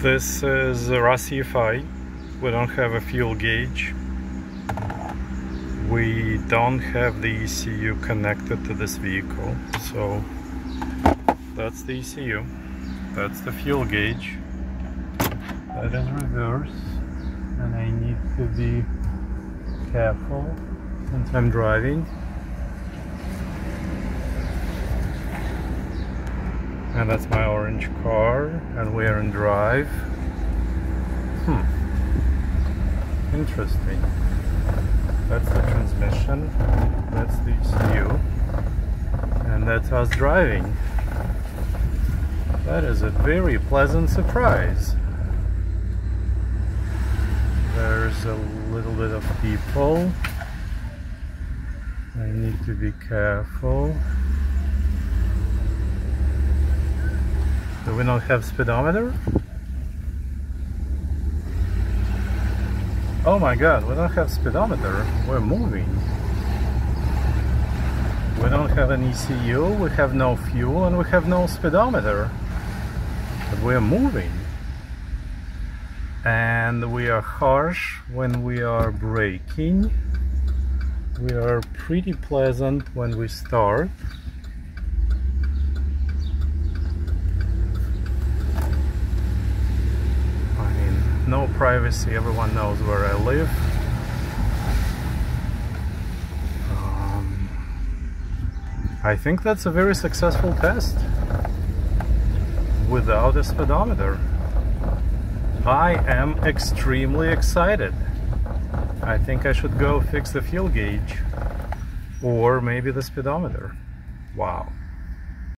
This is a RCFI. We don't have a fuel gauge. We don't have the ECU connected to this vehicle. So that's the ECU. That's the fuel gauge. That is reverse. And I need to be careful since I'm driving. And that's my orange car, and we're in drive. Interesting. That's the transmission, that's the ECU, and that's us driving. That is a very pleasant surprise. There's a little bit of people. I need to be careful. Do we not have speedometer? Oh my god, we don't have speedometer. We're moving. We don't have an ECU, we have no fuel, and we have no speedometer. But we're moving. And we are harsh when we are braking. We are pretty pleasant when we start. No privacy, everyone knows where I live. I think that's a very successful test without a speedometer. I am extremely excited. I think I should go fix the fuel gauge or maybe the speedometer. Wow.